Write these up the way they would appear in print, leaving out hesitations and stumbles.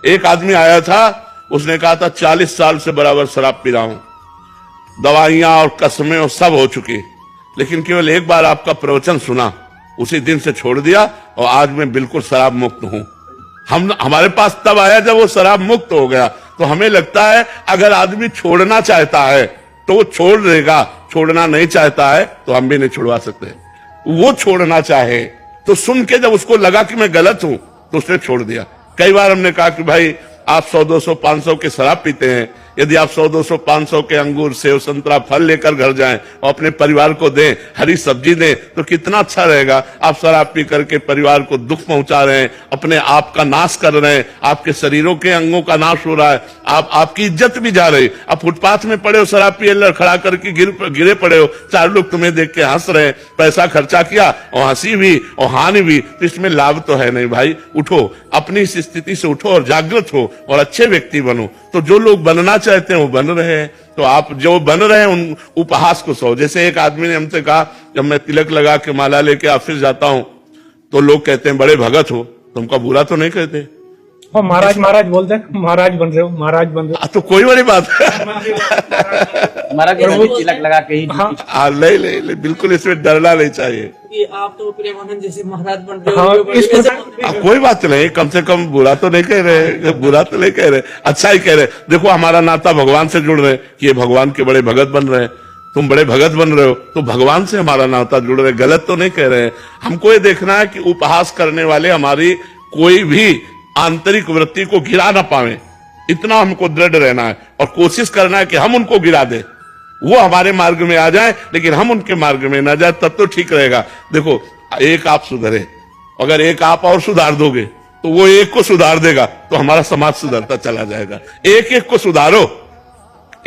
एक आदमी आया था, उसने कहा था 40 साल से बराबर शराब पी रहा हूं, दवाइयां और कसमें और सब हो चुकी, लेकिन केवल एक बार आपका प्रवचन सुना, उसी दिन से छोड़ दिया और आज मैं बिल्कुल शराब मुक्त हूं। हमारे पास तब आया जब वो शराब मुक्त हो गया। तो हमें लगता है अगर आदमी छोड़ना चाहता है तो वो छोड़ देगा, छोड़ना नहीं चाहता है तो हम भी नहीं छुड़वा सकते। वो छोड़ना चाहे तो सुन के जब उसको लगा कि मैं गलत हूं तो उसने छोड़ दिया। कई बार हमने कहा कि भाई आप 100, 200, 500 के शराब पीते हैं, यदि आप 100, 200, 500 के अंगूर, सेव, संतरा, फल लेकर घर जाएं और अपने परिवार को दें, हरी सब्जी दें, तो कितना अच्छा रहेगा। आप शराब पी करके परिवार को दुख पहुंचा रहे हैं, अपने आप का नाश कर रहे हैं, आपके शरीरों के अंगों का नाश हो रहा है, आपकी इज्जत भी जा रही। आप फुटपाथ में पड़े हो, शराब पिए लड़खड़ा करके गिरे पड़े हो, 4 लोग तुम्हें देख के हंस रहे हैं, पैसा खर्चा किया और हंसी भी और हानि भी, तो इसमें लाभ तो है नहीं। भाई उठो, अपनी इस स्थिति से उठो और जागृत हो और अच्छे व्यक्ति बनो। तो जो लोग बनना चाहते हैं वो बन रहे हैं, तो आप जो बन रहे हैं उन उपहास को सहो। जैसे एक आदमी ने हमसे कहा, जब मैं तिलक लगा के माला लेके ऑफिस जाता हूं तो लोग कहते हैं बड़े भगत हो, तो हमका बुरा तो नहीं कहते। महाराज महाराज बोलते हैं, महाराज बन रहे हो, महाराज बन रहे हो, तो कोई बड़ी बात महाराज तिलक लगा के ही ले बिल्कुल, इसमें डरना नहीं चाहिए। कि आप तो प्रेमानंद जैसे महाराज बन रहे हो, कोई बात नहीं, कम से कम बुरा तो नहीं कह रहे, बुरा तो नहीं कह रहे, अच्छा ही कह रहे। देखो हमारा नाता भगवान से जुड़ रहे, कि ये भगवान के बड़े भगत बन रहे हैं, तुम बड़े भगत बन रहे हो, तो भगवान से हमारा नाता जुड़ रहे, गलत तो नहीं कह रहे हैं। हमको ये देखना है कि उपहास करने वाले हमारी कोई भी आंतरिक वृत्ति को गिरा ना पावे, इतना हमको दृढ़ रहना है और कोशिश करना है कि हम उनको गिरा दें, वो हमारे मार्ग में आ जाए लेकिन हम उनके मार्ग में ना जाए, तब तो ठीक रहेगा। देखो एक आप सुधरे, अगर एक आप और सुधार दोगे तो वो एक को सुधार देगा, तो हमारा समाज सुधरता चला जाएगा। एक एक को सुधारो,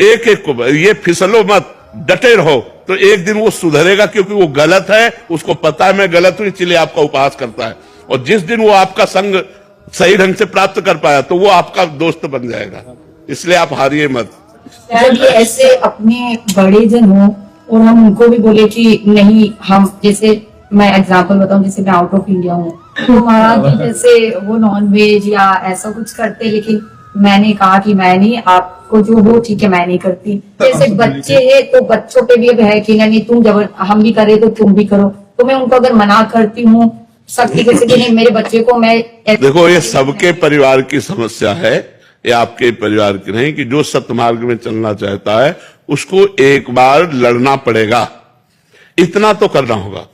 एक एक को, ये फिसलो मत, डटे रहो, तो एक दिन वो सुधरेगा, क्योंकि वो गलत है, उसको पता है मैं गलत हूं, इसलिए आपका उपहास करता है। और जिस दिन वो आपका संग सही ढंग से प्राप्त कर पाया तो वो आपका दोस्त बन जाएगा, इसलिए आप हारिए मत। जब ये ऐसे अपने बड़े जन हो और हम उनको भी बोले कि नहीं, हम जैसे मैं एग्जांपल बताऊं, जैसे मैं आउट ऑफ इंडिया हूँ, तो महाराज जी जैसे वो नॉन वेज या ऐसा कुछ करते, लेकिन मैंने कहा कि मैं नहीं, आपको जो हो ठीक है, मैं नहीं करती। जैसे बच्चे है तो बच्चों पे भी अब है कि नहीं तुम जब हम भी करे तो तुम भी करो, तो मैं उनको अगर मना करती हूँ सख्ती से कि नहीं, मेरे बच्चे को मैं, देखो ये सबके परिवार की समस्या है, ये आपके परिवार की नहीं, कि जो सत्मार्ग में चलना चाहता है उसको एक बार लड़ना पड़ेगा, इतना तो करना होगा,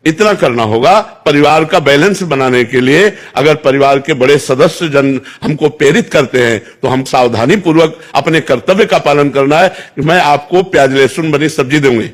इतना करना होगा। परिवार का बैलेंस बनाने के लिए अगर परिवार के बड़े सदस्य जन हमको प्रेरित करते हैं तो हम सावधानी पूर्वक अपने कर्तव्य का पालन करना है कि मैं आपको प्याज लहसुन बनी सब्जी दूंगी,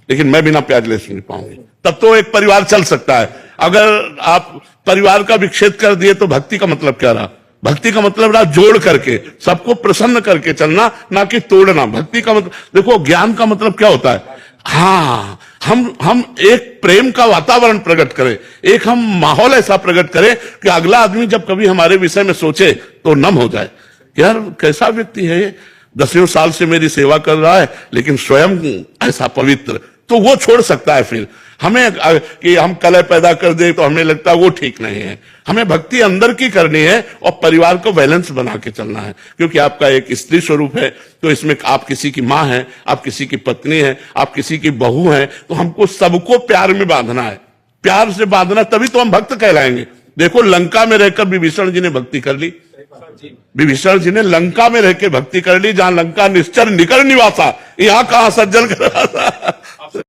लेकिन मैं बिना प्याज लहसुन नहीं पाऊंगी, तब तो एक परिवार चल सकता है। अगर आप परिवार का विच्छेद कर दिए तो भक्ति का मतलब क्या रहा? भक्ति का मतलब रहा जोड़ करके, सबको प्रसन्न करके चलना, ना कि तोड़ना। भक्ति का मतलब, देखो ज्ञान का मतलब क्या होता है? हाँ, हम एक प्रेम का वातावरण प्रकट करें, एक हम माहौल ऐसा प्रकट करें कि अगला आदमी जब कभी हमारे विषय में सोचे तो नम हो जाए, यार कैसा व्यक्ति है ये, 10 साल से मेरी सेवा कर रहा है लेकिन स्वयं ऐसा पवित्र, तो वो छोड़ सकता है। फिर हमें कि हम कलह पैदा कर दे तो हमें लगता है वो ठीक नहीं है। हमें भक्ति अंदर की करनी है और परिवार को बैलेंस बना के चलना है, क्योंकि आपका एक स्त्री स्वरूप है, तो इसमें आप किसी की माँ हैं, आप किसी की पत्नी हैं, आप किसी की बहू हैं, तो हमको सबको प्यार में बांधना है। प्यार से बांधना, तभी तो हम भक्त कहलाएंगे। देखो लंका में रहकर विभीषण जी ने भक्ति कर ली, विभीषण जी ने लंका में रहकर भक्ति कर ली, जहां लंका निश्चर निकल निवासा, यहां कहां सज्जन कर रहा था।